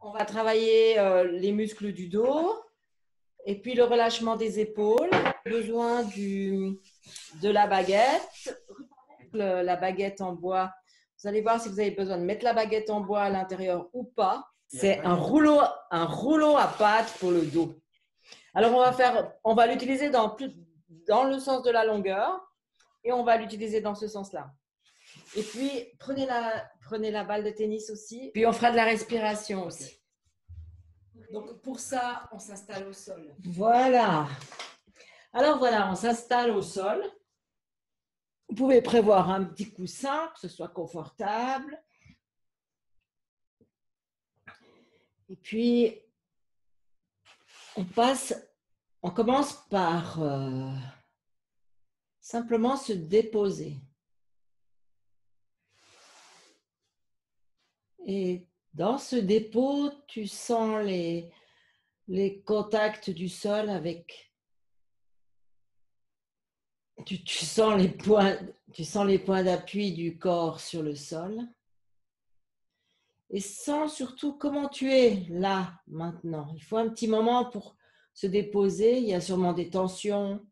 On va travailler les muscles du dos et puis le relâchement des épaules. Besoin de la baguette, la baguette en bois. Vous allez voir si vous avez besoin de mettre la baguette en bois à l'intérieur ou pas. C'est un rouleau à pâte pour le dos. Alors on va l'utiliser dans le sens de la longueur et on va l'utiliser dans ce sens-là. Et puis prenez la balle de tennis aussi. Puis on fera de la respiration aussi. Donc pour ça, on s'installe au sol. Voilà. Alors voilà, on s'installe au sol. Vous pouvez prévoir un petit coussin, que ce soit confortable. Et puis, on commence par simplement se déposer. Et dans ce dépôt, tu sens les contacts du sol avec... Tu sens les points d'appui du corps sur le sol. Et sens surtout comment tu es là, maintenant. Il faut un petit moment pour se déposer. Il y a sûrement des tensions.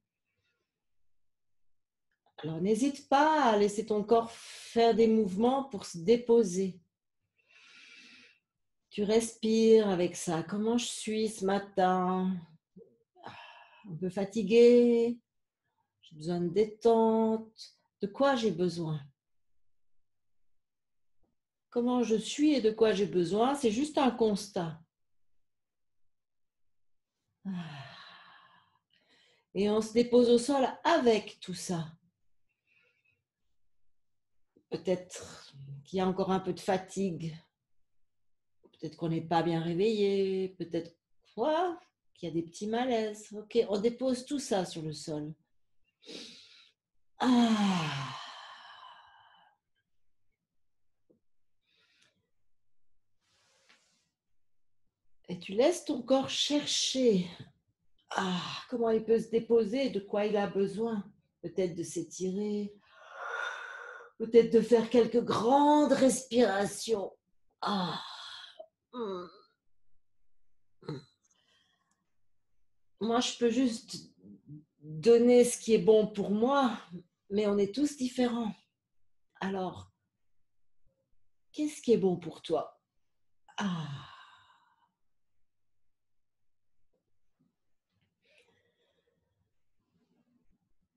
Alors, n'hésite pas à laisser ton corps faire des mouvements pour se déposer. Tu respires avec ça. Comment je suis ce matin? Un peu fatiguée? J'ai besoin de détente? De quoi j'ai besoin? Comment je suis et de quoi j'ai besoin? C'est juste un constat. Et on se dépose au sol avec tout ça. Peut-être qu'il y a encore un peu de fatigue. Peut-être qu'on n'est pas bien réveillé. Peut-être qu'il y a des petits malaises. Ok, on dépose tout ça sur le sol. Et tu laisses ton corps chercher comment il peut se déposer, de quoi il a besoin. Peut-être de s'étirer. Peut-être de faire quelques grandes respirations. Moi, je peux juste donner ce qui est bon pour moi, mais on est tous différents. Alors, qu'est-ce qui est bon pour toi?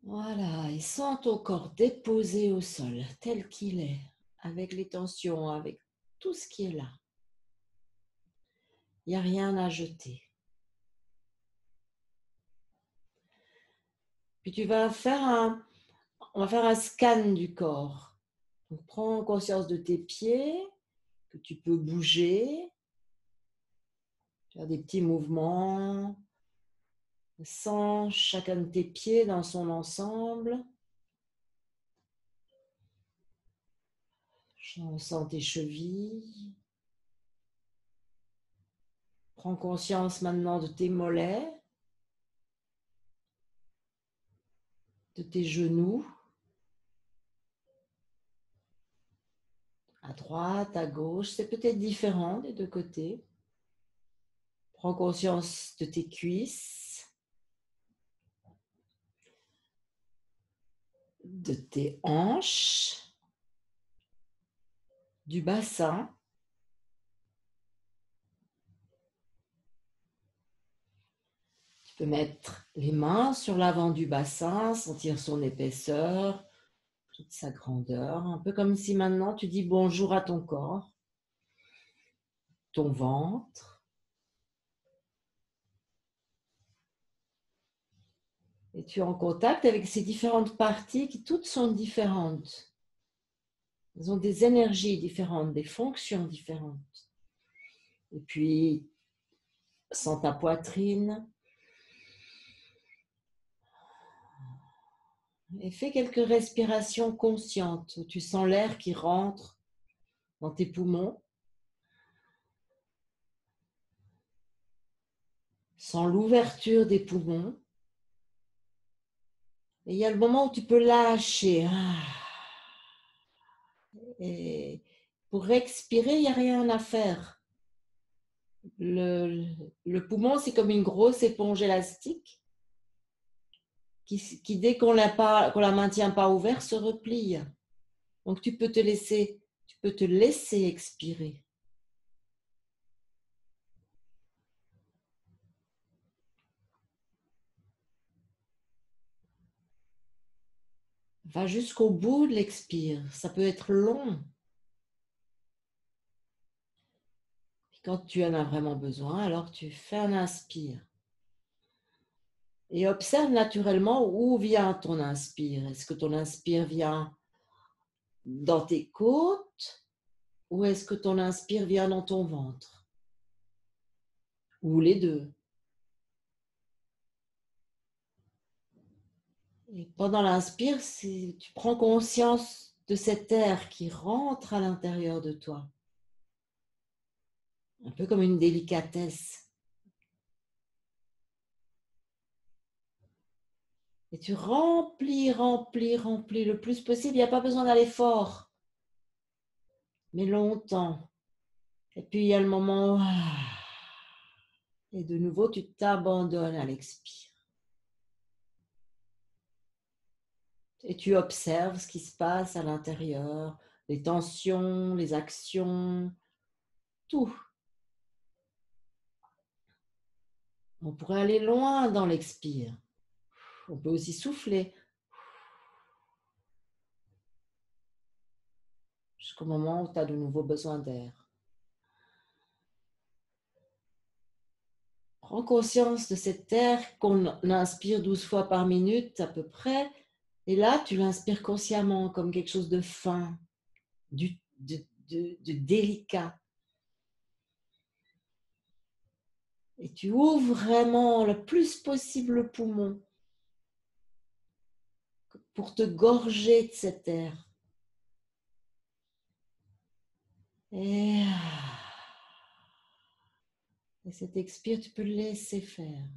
Voilà, et sens ton corps déposé au sol, tel qu'il est, avec les tensions, avec tout ce qui est là. Il n'y a rien à jeter. Puis on va faire un scan du corps. Donc, prends conscience de tes pieds, que tu peux bouger, faire des petits mouvements. Sens chacun de tes pieds dans son ensemble. Sens tes chevilles. Prends conscience maintenant de tes mollets, de tes genoux, à droite, à gauche. C'est peut-être différent des deux côtés. Prends conscience de tes cuisses, de tes hanches, du bassin. Tu peux mettre les mains sur l'avant du bassin, sentir son épaisseur, toute sa grandeur, un peu comme si maintenant tu dis bonjour à ton corps, ton ventre. Et tu es en contact avec ces différentes parties qui toutes sont différentes. Elles ont des énergies différentes, des fonctions différentes. Et puis, sens ta poitrine. Et fais quelques respirations conscientes où tu sens l'air qui rentre dans tes poumons. Sens l'ouverture des poumons. Et il y a le moment où tu peux lâcher. Et pour expirer, il n'y a rien à faire. Le, le poumon, c'est comme une grosse éponge élastique qui dès qu'on la maintient pas ouverte, se replie. Donc, tu peux te laisser expirer. Va jusqu'au bout de l'expire. Ça peut être long. Quand tu en as vraiment besoin, alors tu fais un inspire. Et observe naturellement où vient ton inspire. Est-ce que ton inspire vient dans tes côtes ou est-ce que ton inspire vient dans ton ventre? Ou les deux. Et pendant l'inspire, tu prends conscience de cet air qui rentre à l'intérieur de toi. Un peu comme une délicatesse. Et tu remplis le plus possible. Il n'y a pas besoin d'aller fort, mais longtemps. Et puis il y a le moment où... Et de nouveau, tu t'abandonnes à l'expire. Et tu observes ce qui se passe à l'intérieur, les tensions, les actions, tout. On pourrait aller loin dans l'expire. On peut aussi souffler jusqu'au moment où tu as de nouveau besoin d'air. Prends conscience de cet air qu'on inspire 12 fois par minute à peu près. Et là, tu l'inspires consciemment comme quelque chose de fin, de délicat. Et tu ouvres vraiment le plus possible le poumon pour te gorger de cet air. Et cet expire, tu peux le laisser faire.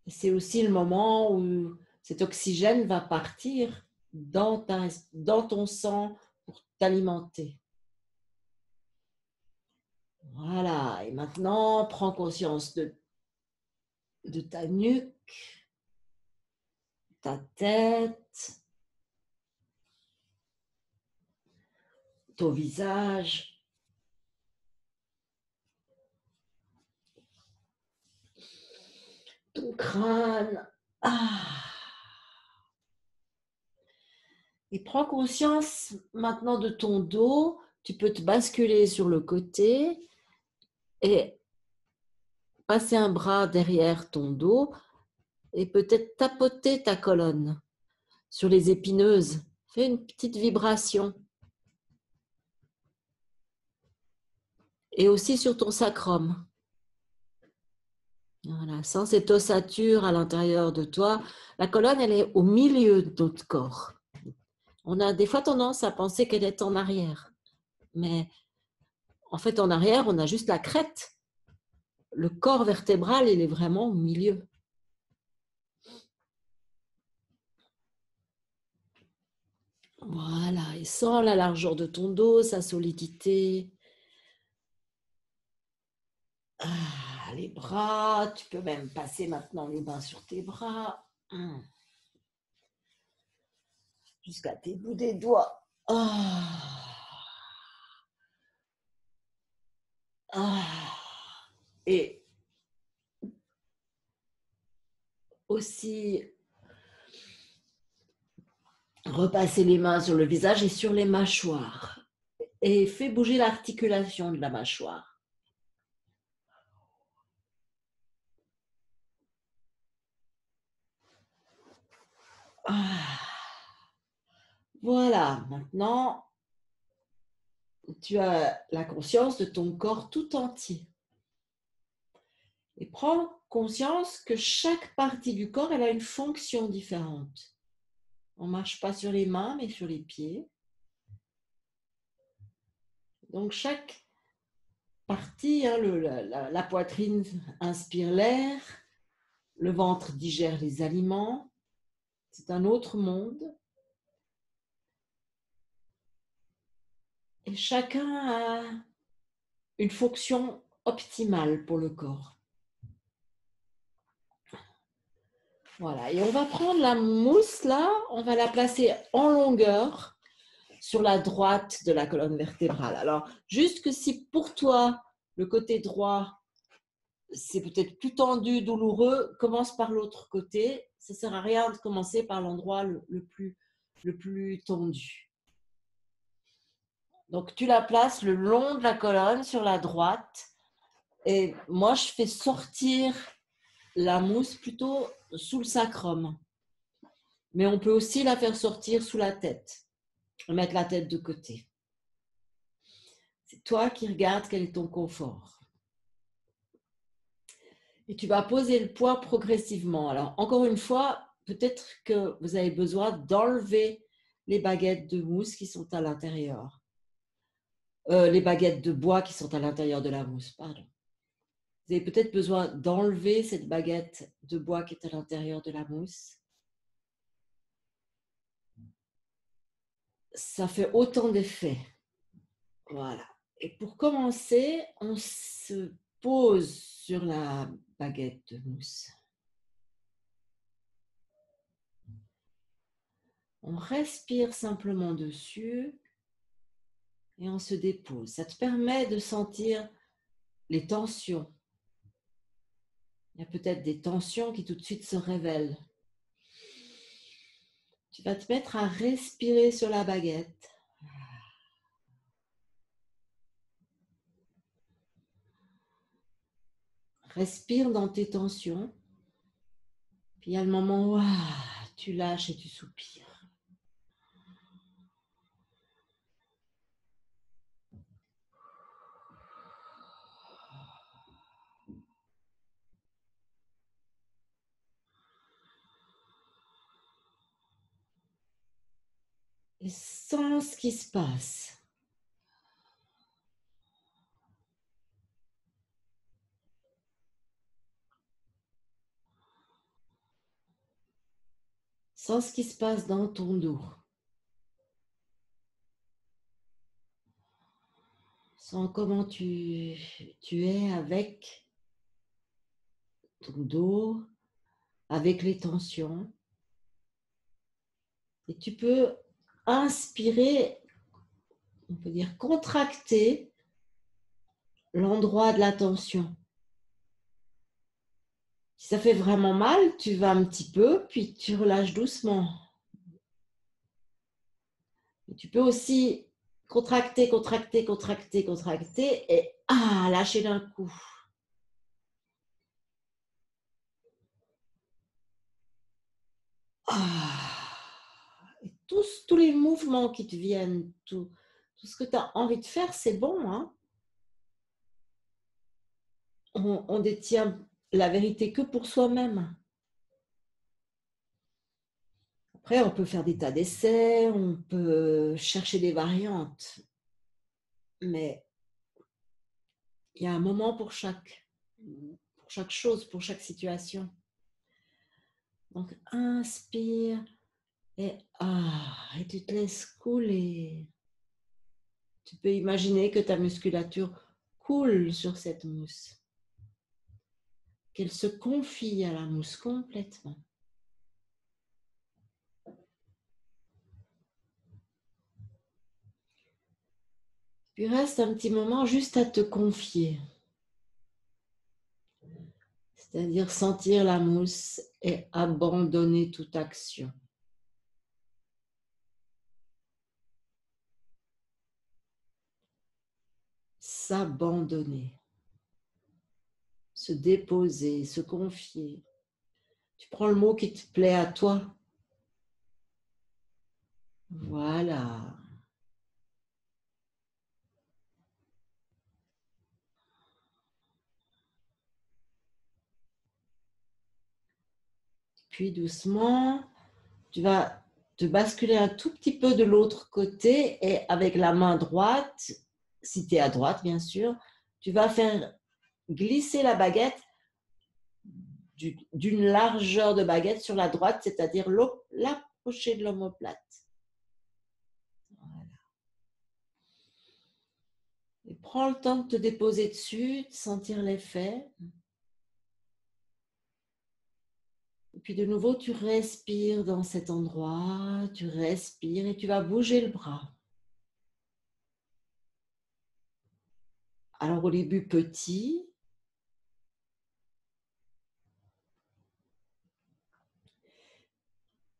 Et c'est aussi le moment où cet oxygène va partir dans ton sang pour t'alimenter. Voilà, et maintenant, prends conscience de ta nuque, ta tête, ton visage. Ton crâne. Et prends conscience maintenant de ton dos. Tu peux te basculer sur le côté et passer un bras derrière ton dos et peut-être tapoter ta colonne sur les épineuses. Fais une petite vibration. Et aussi sur ton sacrum. Voilà, sans cette ossature à l'intérieur de toi. La colonne, elle est au milieu de notre corps. On a des fois tendance à penser qu'elle est en arrière. Mais en fait, en arrière, on a juste la crête. Le corps vertébral, il est vraiment au milieu. Voilà, et sens la largeur de ton dos, sa solidité. Les bras, tu peux même passer maintenant les mains sur tes bras. Jusqu'à tes bouts des doigts. Et aussi repasser les mains sur le visage et sur les mâchoires. Et fais bouger l'articulation de la mâchoire. Voilà, maintenant, tu as la conscience de ton corps tout entier. Et prends conscience que chaque partie du corps, elle a une fonction différente. On ne marche pas sur les mains, mais sur les pieds. Donc, chaque partie, la poitrine inspire l'air, le ventre digère les aliments. C'est un autre monde. Et chacun a une fonction optimale pour le corps. Voilà, et on va prendre la mousse là, on va la placer en longueur sur la droite de la colonne vertébrale. Alors, juste que si pour toi, le côté droit, c'est peut-être plus tendu, douloureux, commence par l'autre côté. Ça ne sert à rien de commencer par l'endroit le plus tendu. Donc, tu la places le long de la colonne sur la droite. Et moi, je fais sortir la mousse plutôt sous le sacrum. Mais on peut aussi la faire sortir sous la tête. Mettre la tête de côté. C'est toi qui regardes quel est ton confort. Et tu vas poser le poids progressivement. Alors, encore une fois, peut-être que vous avez besoin d'enlever les baguettes de mousse qui sont à l'intérieur. Les baguettes de bois qui sont à l'intérieur de la mousse, pardon. Vous avez peut-être besoin d'enlever cette baguette de bois qui est à l'intérieur de la mousse. Ça fait autant d'effets. Voilà. Et pour commencer, on se pose sur la baguette de mousse. On respire simplement dessus et on se dépose. Ça te permet de sentir les tensions. Il y a peut-être des tensions qui tout de suite se révèlent. Tu vas te mettre à respirer sur la baguette. Respire dans tes tensions. Puis il y a le moment où tu lâches et tu soupires. Et sens ce qui se passe. Sens ce qui se passe dans ton dos. Sens comment tu es avec ton dos, avec les tensions. Et tu peux inspirer, on peut dire contracter l'endroit de la tension. Si ça fait vraiment mal, tu vas un petit peu, puis tu relâches doucement. Et tu peux aussi contracter, contracter, contracter, contracter et lâcher d'un coup. Et tous les mouvements qui te viennent, tout ce que tu as envie de faire, c'est bon. Hein? On détient la vérité que pour soi-même. Après, on peut faire des tas d'essais, on peut chercher des variantes. Mais il y a un moment pour chaque chose, pour chaque situation. Donc, inspire et tu te laisses couler. Tu peux imaginer que ta musculature coule sur cette mousse. Qu'elle se confie à la mousse complètement. Puis reste un petit moment juste à te confier. C'est-à-dire sentir la mousse et abandonner toute action. S'abandonner. Se déposer, se confier. Tu prends le mot qui te plaît à toi. Voilà. Puis doucement, tu vas te basculer un tout petit peu de l'autre côté et avec la main droite, si tu es à droite bien sûr, tu vas faire glisser la baguette d'une largeur de baguette sur la droite, c'est-à-dire l'approcher de l'omoplate. Voilà. Et prends le temps de te déposer dessus, de sentir l'effet. Et puis de nouveau, tu respires dans cet endroit, tu respires et tu vas bouger le bras. Alors au début petit,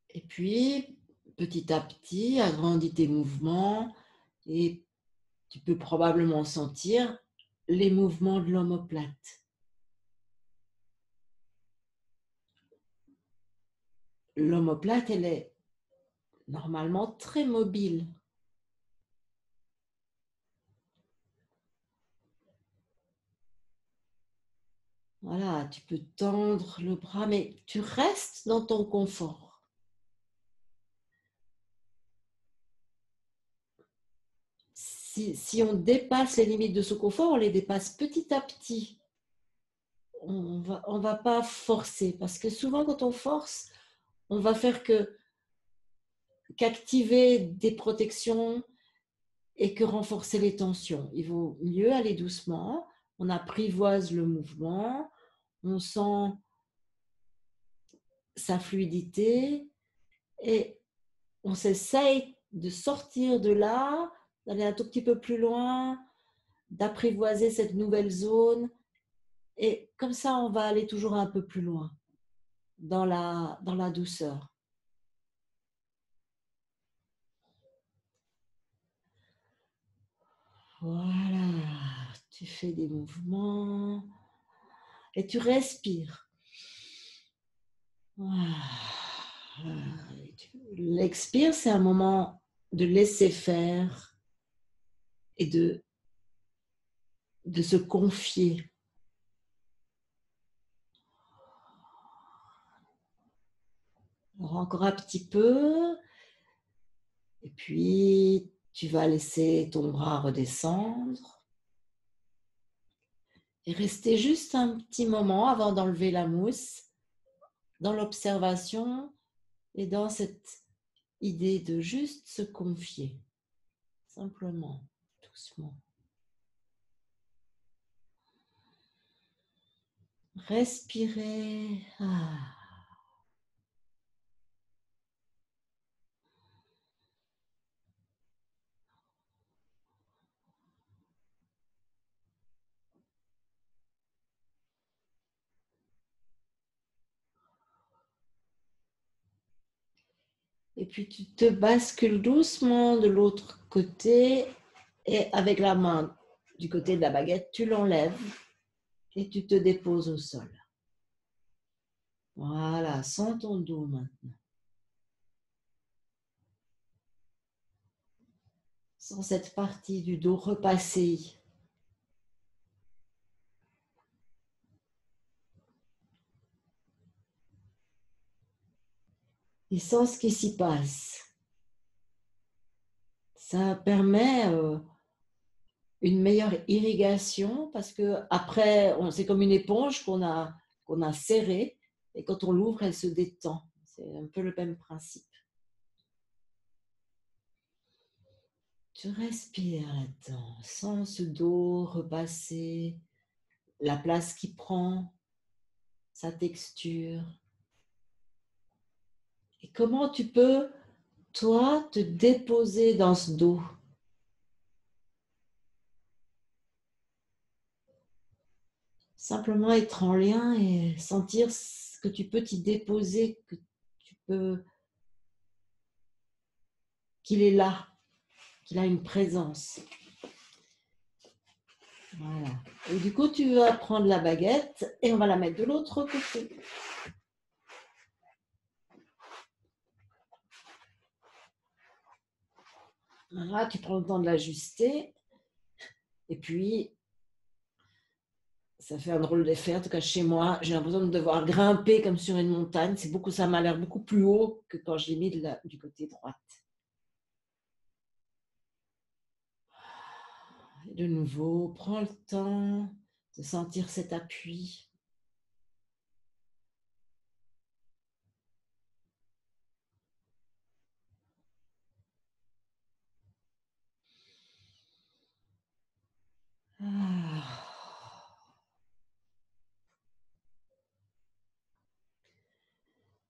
et puis petit à petit, agrandis tes mouvements et tu peux probablement sentir les mouvements de l'omoplate. L'omoplate, elle est normalement très mobile. Voilà, tu peux tendre le bras, mais tu restes dans ton confort. Si on dépasse les limites de ce confort, on les dépasse petit à petit. On va pas forcer, parce que souvent quand on force, on va faire qu'activer des protections et que renforcer les tensions. Il vaut mieux aller doucement, on apprivoise le mouvement, on sent sa fluidité et on s'essaye de sortir de là, d'aller un tout petit peu plus loin, d'apprivoiser cette nouvelle zone. Et comme ça, on va aller toujours un peu plus loin dans la douceur. Voilà, tu fais des mouvements et tu respires. L'expire, c'est un moment de laisser faire et de se confier. Alors encore un petit peu, et puis tu vas laisser ton bras redescendre et rester juste un petit moment avant d'enlever la mousse dans l'observation et dans cette idée de juste se confier, simplement, doucement. Respirez. Et puis tu te bascules doucement de l'autre côté et avec la main du côté de la baguette, tu l'enlèves et tu te déposes au sol. Voilà, sens ton dos maintenant. Sens cette partie du dos repasser. Et sens ce qui s'y passe. Ça permet une meilleure irrigation parce que après, c'est comme une éponge qu'on a serrée et quand on l'ouvre, elle se détend. C'est un peu le même principe. Tu respires là-dedans, sens ce dos repasser, la place qu'il prend, sa texture. Et comment tu peux, toi, te déposer dans ce dos. Simplement être en lien et sentir que tu peux t'y déposer, que tu peux, qu'il est là, qu'il a une présence. Voilà. Et du coup, tu vas prendre la baguette et on va la mettre de l'autre côté. Voilà, tu prends le temps de l'ajuster. Et puis, ça fait un drôle d'effet. En tout cas, chez moi, j'ai l'impression de devoir grimper comme sur une montagne. Ça m'a l'air beaucoup plus haut que quand je l'ai mis du côté droit. Et de nouveau, prends le temps de sentir cet appui.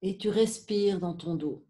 Et tu respires dans ton dos.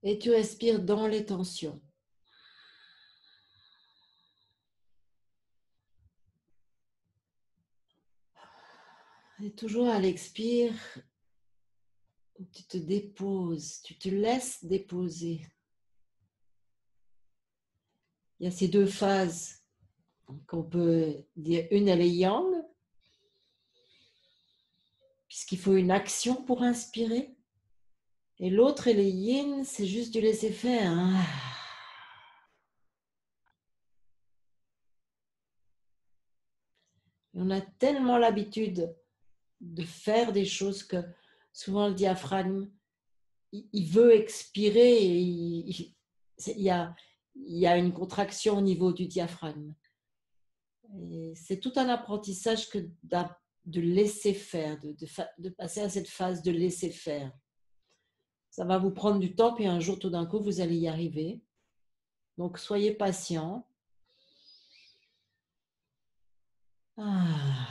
Et tu respires dans les tensions. Et toujours à l'expire, tu te déposes, tu te laisses déposer. Il y a ces deux phases qu'on peut dire. Une, elle est yang, puisqu'il faut une action pour inspirer. Et l'autre, elle est yin, c'est juste du laisser-faire. Hein. On a tellement l'habitude de faire des choses que souvent le diaphragme, il veut expirer et il y a une contraction au niveau du diaphragme. C'est tout un apprentissage que de laisser faire, de passer à cette phase de laisser faire. Ça va vous prendre du temps, puis un jour, tout d'un coup, vous allez y arriver. Donc, soyez patient. Ah.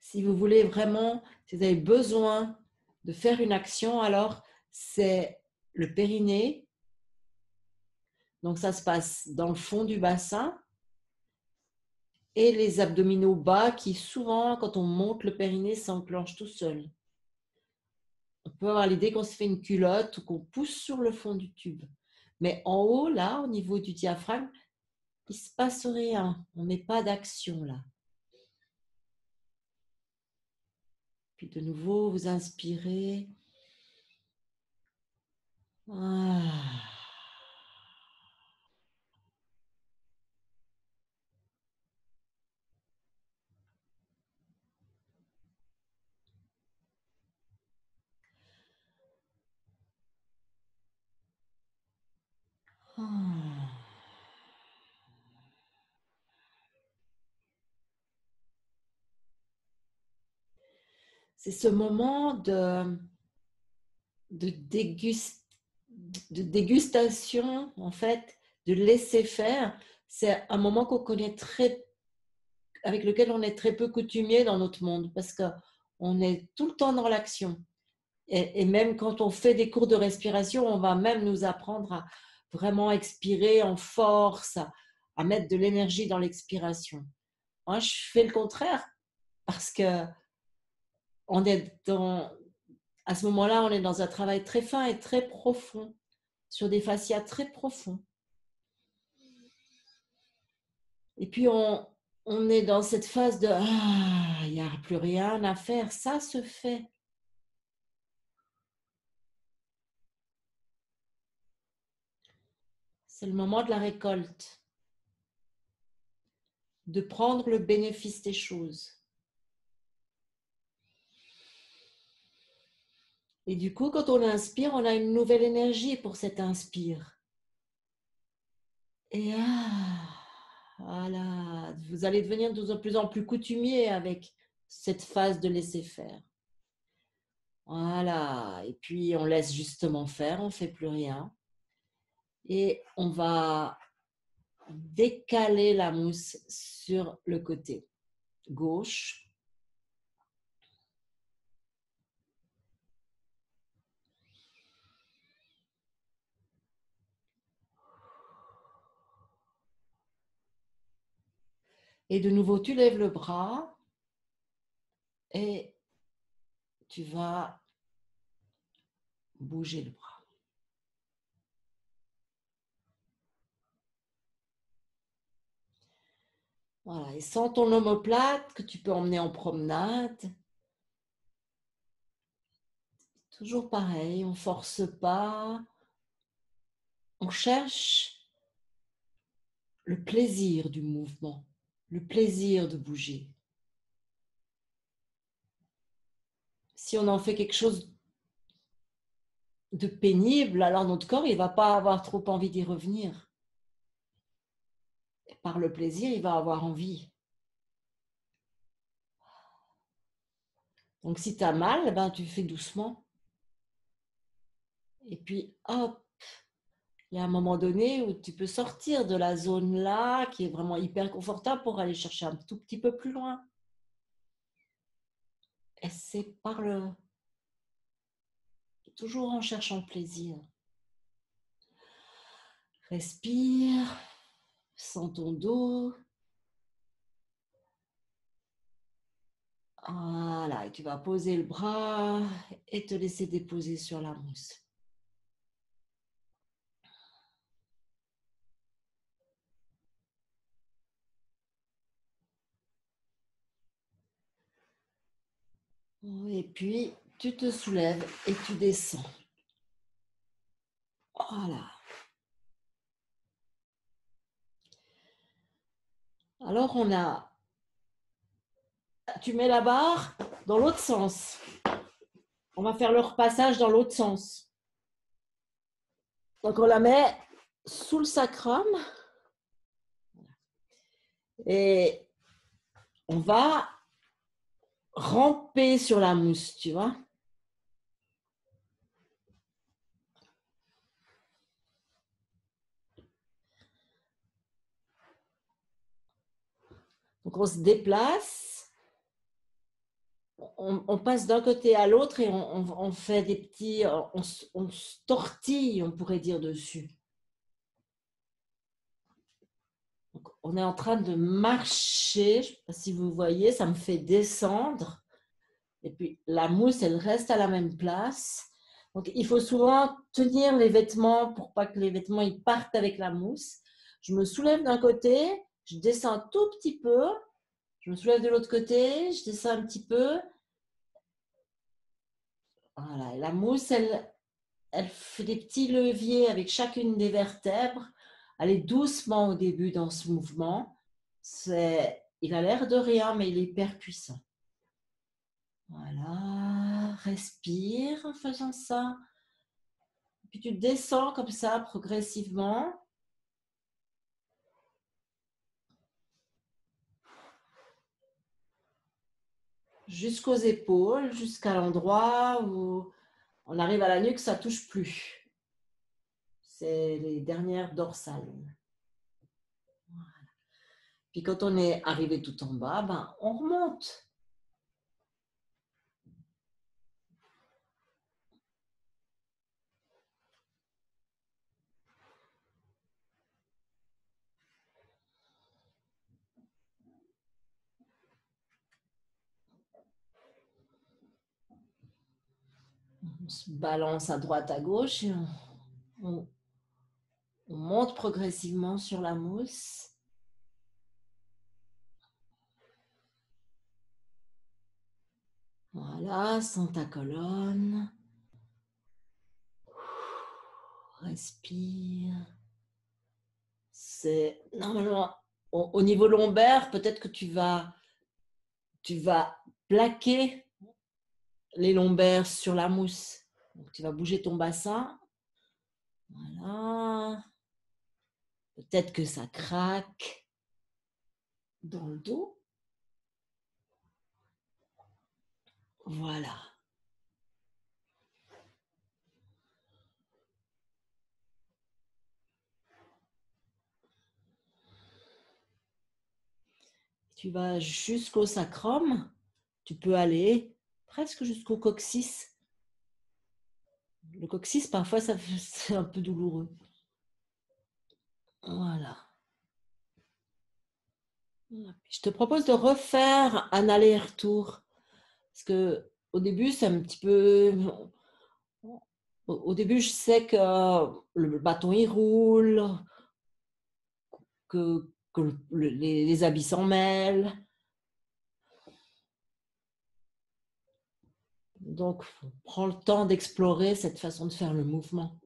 Si vous voulez vraiment, si vous avez besoin de faire une action, alors c'est le périnée. Donc, ça se passe dans le fond du bassin et les abdominaux bas qui, souvent, quand on monte le périnée, s'enclenchent tout seul. On peut avoir l'idée qu'on se fait une culotte ou qu'on pousse sur le fond du tube. Mais en haut, là, au niveau du diaphragme, il ne se passe rien. On met pas d'action là. Puis de nouveau, vous inspirez. Ah. Ah. C'est ce moment de, de dégustation, en fait, de laisser faire. C'est un moment qu'on connaît avec lequel on est très peu coutumier dans notre monde parce qu'on est tout le temps dans l'action. Et même quand on fait des cours de respiration, on va même nous apprendre à vraiment expirer en force, à mettre de l'énergie dans l'expiration. Moi, je fais le contraire parce que on est à ce moment-là, on est dans un travail très fin et très profond, sur des fascias très profonds. Et puis, on est dans cette phase de « il n'y a plus rien à faire », ça se fait. C'est le moment de la récolte, de prendre le bénéfice des choses. Et du coup, quand on inspire, on a une nouvelle énergie pour cet inspire. Et voilà, vous allez devenir de plus en plus coutumier avec cette phase de laisser faire. Voilà, et puis on laisse justement faire, on ne fait plus rien. Et on va décaler la mousse sur le côté gauche. Et de nouveau, tu lèves le bras et tu vas bouger le bras. Voilà, et sans ton omoplate que tu peux emmener en promenade, Toujours pareil, on ne force pas, on cherche le plaisir du mouvement, le plaisir de bouger. Si on en fait quelque chose de pénible, alors notre corps, il ne va pas avoir trop envie d'y revenir. Et par le plaisir, il va avoir envie. Donc si tu as mal, ben, tu fais doucement. Et puis, hop, il y a un moment donné où tu peux sortir de la zone là, qui est vraiment hyper confortable, pour aller chercher un tout petit peu plus loin. Et c'est toujours en cherchant le plaisir. Respire, sens ton dos. Voilà, et tu vas poser le bras et te laisser déposer sur la mousse. Et puis, tu te soulèves et tu descends. Voilà. Alors, tu mets la barre dans l'autre sens. On va faire le repassage dans l'autre sens. Donc, on la met sous le sacrum et on va ramper sur la mousse, tu vois. Donc, on se déplace, on passe d'un côté à l'autre et on fait des petits, on se tortille, on pourrait dire, dessus. Donc, on est en train de marcher, je ne sais pas si vous voyez, ça me fait descendre. Et puis la mousse, elle reste à la même place. Donc il faut souvent tenir les vêtements pour pas que les vêtements ils partent avec la mousse. Je me soulève d'un côté, je descends un tout petit peu, je me soulève de l'autre côté, je descends un petit peu. Voilà, et la mousse, elle fait des petits leviers avec chacune des vertèbres. Allez doucement au début dans ce mouvement. Il a l'air de rien, mais il est hyper puissant. Voilà, respire en faisant ça. Puis tu descends comme ça progressivement. Jusqu'aux épaules, jusqu'à l'endroit où on arrive à la nuque, ça ne touche plus. C'est les dernières dorsales. Voilà. Puis quand on est arrivé tout en bas, ben, on remonte. On se balance à droite, à gauche et on monte progressivement sur la mousse. Voilà, sens ta colonne. Respire. C'est normalement au niveau lombaire, peut-être que tu vas plaquer les lombaires sur la mousse. Donc, tu vas bouger ton bassin. Voilà. Peut-être que ça craque dans le dos. Voilà. Tu vas jusqu'au sacrum. Tu peux aller presque jusqu'au coccyx. Le coccyx, parfois, c'est un peu douloureux. Voilà. Je te propose de refaire un aller-retour. Parce que au début, c'est un petit peu. Au début, je sais que le bâton il roule, que les habits s'en mêlent. Donc, prends le temps d'explorer cette façon de faire le mouvement.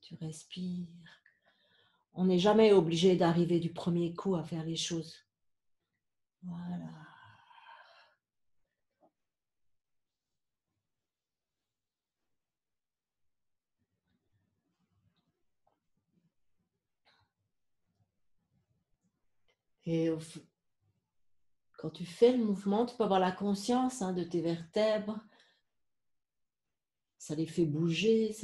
Tu respires. On n'est jamais obligé d'arriver du premier coup à faire les choses. Voilà. Et quand tu fais le mouvement, tu peux avoir la conscience de tes vertèbres. Ça les fait bouger,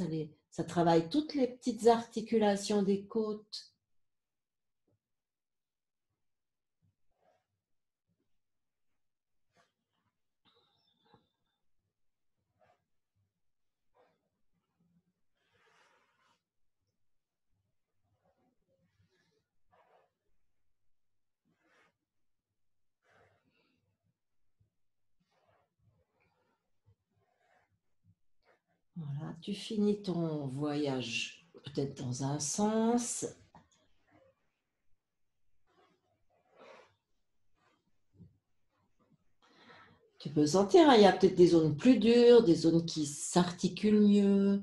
ça travaille toutes les petites articulations des côtes. Voilà, tu finis ton voyage peut-être dans un sens. Tu peux sentir, il y a peut-être des zones plus dures, des zones qui s'articulent mieux.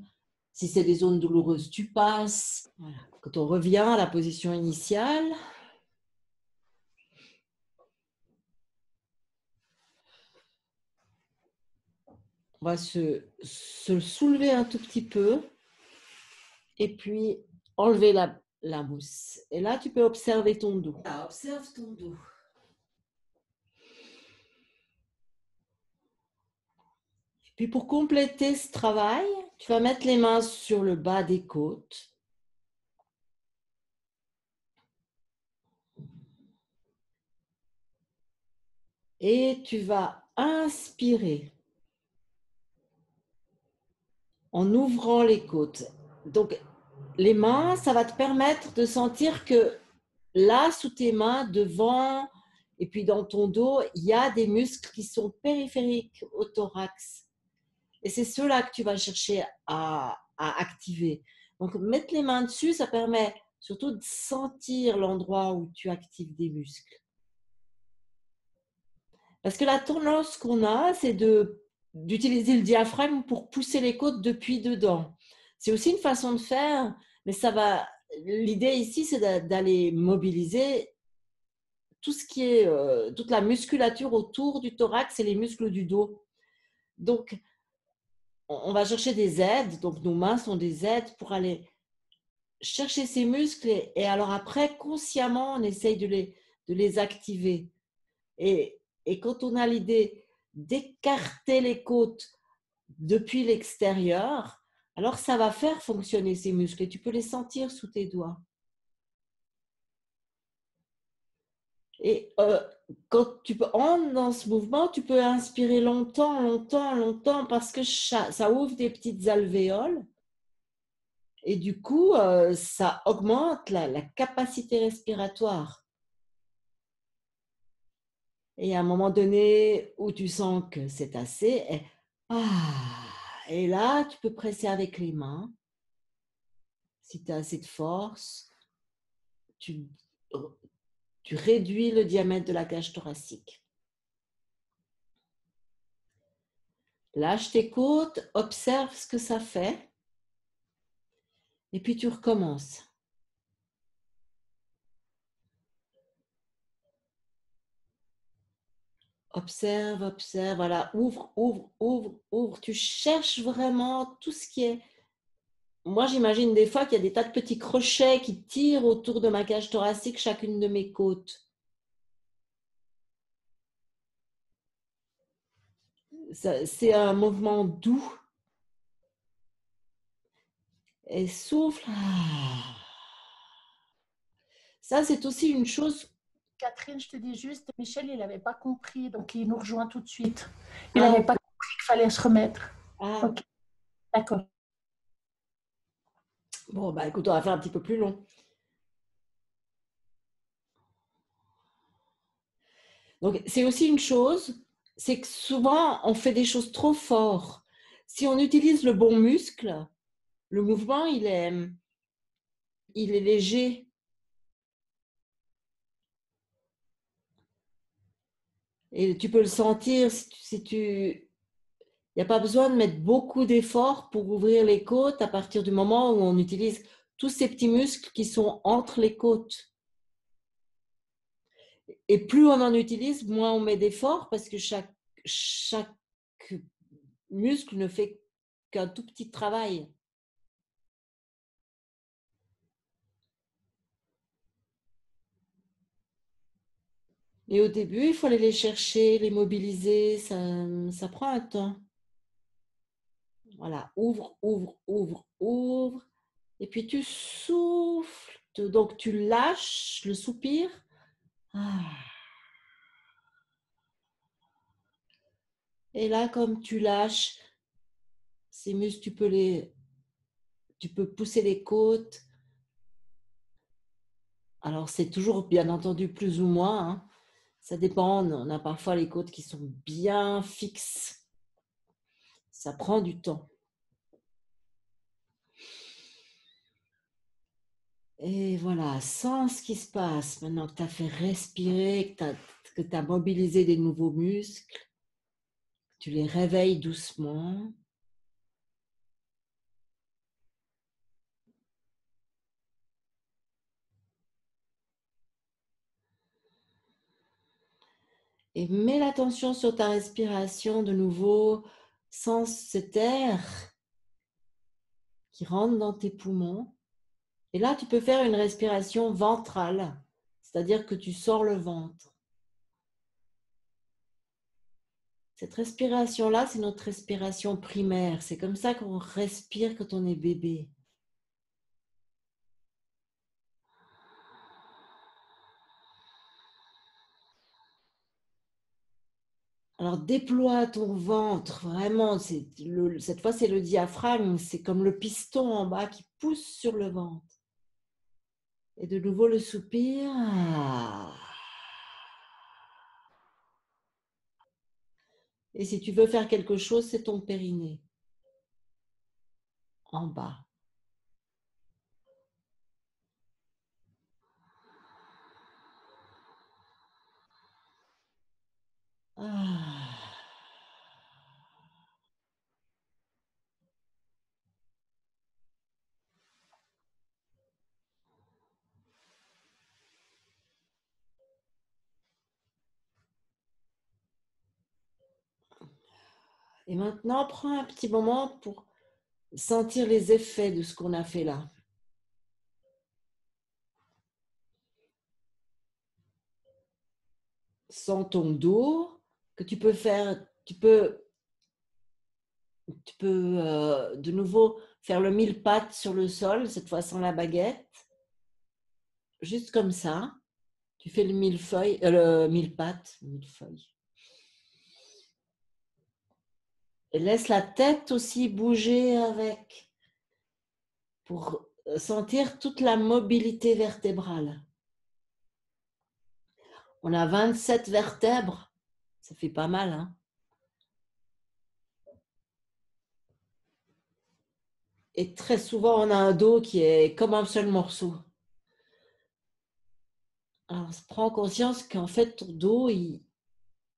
Si c'est des zones douloureuses, tu passes. Voilà. Quand on revient à la position initiale, on va se soulever un tout petit peu et puis enlever la mousse. Et là, tu peux observer ton dos. Ah, observe ton dos. Puis pour compléter ce travail, tu vas mettre les mains sur le bas des côtes. Et tu vas inspirer en ouvrant les côtes. Donc, les mains, ça va te permettre de sentir que là, sous tes mains, devant et puis dans ton dos, il y a des muscles qui sont périphériques au thorax. Et c'est ceux-là que tu vas chercher à activer. Donc, mettre les mains dessus, ça permet surtout de sentir l'endroit où tu actives des muscles. Parce que la tendance qu'on a, c'est d'utiliser le diaphragme pour pousser les côtes depuis dedans. C'est aussi une façon de faire, mais l'idée ici, c'est d'aller mobiliser tout ce qui est, toute la musculature autour du thorax et les muscles du dos. Donc, on va chercher des aides, donc nos mains sont des aides pour aller chercher ces muscles et alors après, consciemment, on essaye de les activer. Et quand on a l'idée d'écarter les côtes depuis l'extérieur, alors ça va faire fonctionner ces muscles et tu peux les sentir sous tes doigts. Et quand tu entres dans ce mouvement, tu peux inspirer longtemps, longtemps, longtemps parce que ça ouvre des petites alvéoles et du coup, ça augmente la capacité respiratoire. Et à un moment donné où tu sens que c'est assez, et là, tu peux presser avec les mains. Si tu as assez de force, tu réduis le diamètre de la cage thoracique. Lâche tes côtes, observe ce que ça fait. Et puis tu recommences. Observe, observe, voilà, ouvre, ouvre, ouvre, ouvre. Tu cherches vraiment tout ce qui est... Moi, j'imagine des fois qu'il y a des tas de petits crochets qui tirent autour de ma cage thoracique, chacune de mes côtes. C'est un mouvement doux. Et souffle. Ça, c'est aussi une chose. Catherine, je te dis juste, Michel, il n'avait pas compris, donc il nous rejoint tout de suite. Il n'avait pas compris qu'il fallait se remettre. Ok, d'accord. Bon, bah écoute, on va faire un petit peu plus long. Donc, c'est aussi une chose, c'est que souvent, on fait des choses trop fort. Si on utilise le bon muscle, le mouvement, il est léger. Et tu peux le sentir il n'y a pas besoin de mettre beaucoup d'efforts pour ouvrir les côtes à partir du moment où on utilise tous ces petits muscles qui sont entre les côtes. Et plus on en utilise, moins on met d'efforts parce que chaque muscle ne fait qu'un tout petit travail. Et au début, il faut aller les chercher, les mobiliser, ça prend un temps. Voilà, ouvre, ouvre, ouvre, ouvre. Et puis tu souffles, donc tu lâches le soupir. Ah. Et là, comme tu lâches ces muscles, tu peux pousser les côtes. Alors, c'est toujours, bien entendu, plus ou moins, hein. Ça dépend. On a parfois les côtes qui sont bien fixes. Ça prend du temps. Et voilà, sens ce qui se passe. Maintenant que tu as fait respirer, que tu as mobilisé des nouveaux muscles, tu les réveilles doucement. Et mets l'attention sur ta respiration de nouveau, sens cet air qui rentre dans tes poumons. Et là, tu peux faire une respiration ventrale, c'est-à-dire que tu sors le ventre. Cette respiration-là, c'est notre respiration primaire. C'est comme ça qu'on respire quand on est bébé. Alors, déploie ton ventre, vraiment. Cette fois, c'est le diaphragme. C'est comme le piston en bas qui pousse sur le ventre. Et de nouveau, le soupir. Et si tu veux faire quelque chose, c'est ton périnée. En bas. Ah. Et maintenant, prends un petit moment pour sentir les effets de ce qu'on a fait là. Sens ton dos, que tu peux faire, de nouveau faire le mille pattes sur le sol, cette fois sans la baguette. Juste comme ça. Tu fais le millefeuille, le mille pattes, millefeuille. Et laisse la tête aussi bouger avec, pour sentir toute la mobilité vertébrale. On a 27 vertèbres, ça fait pas mal, hein? Et très souvent, on a un dos qui est comme un seul morceau. Alors, prends conscience qu'en fait, ton dos, il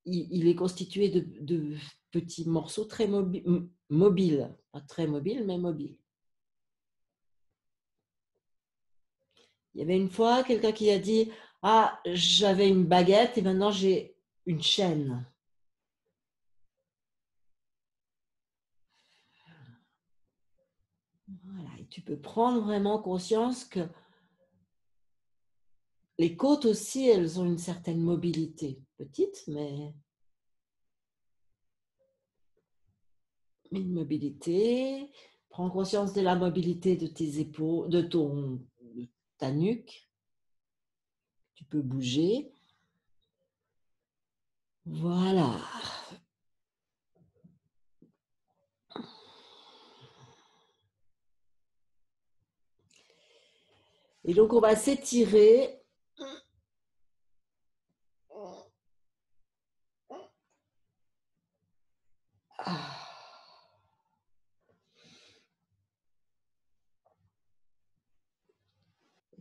est constitué de petits morceaux très mobiles. Pas très mobiles, mais mobiles. Il y avait une fois quelqu'un qui a dit « Ah, j'avais une baguette et maintenant j'ai une chaîne. » Voilà, et tu peux prendre vraiment conscience que les côtes aussi, elles ont une certaine mobilité. Petite, mais une mobilité. Prends conscience de la mobilité de tes épaules, de ta nuque. Tu peux bouger. Voilà. Et donc, on va s'étirer.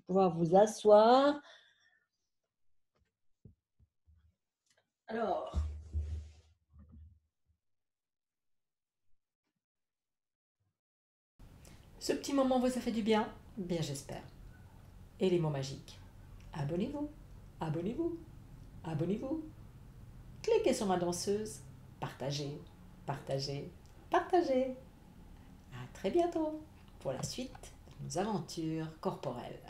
Pouvoir vous asseoir. Alors, ce petit moment vous a fait du bien? Bien, j'espère. Et les mots magiques? Abonnez-vous, abonnez-vous, abonnez-vous. Cliquez sur ma danseuse. Partagez, partagez, partagez. À très bientôt pour la suite de nos aventures corporelles.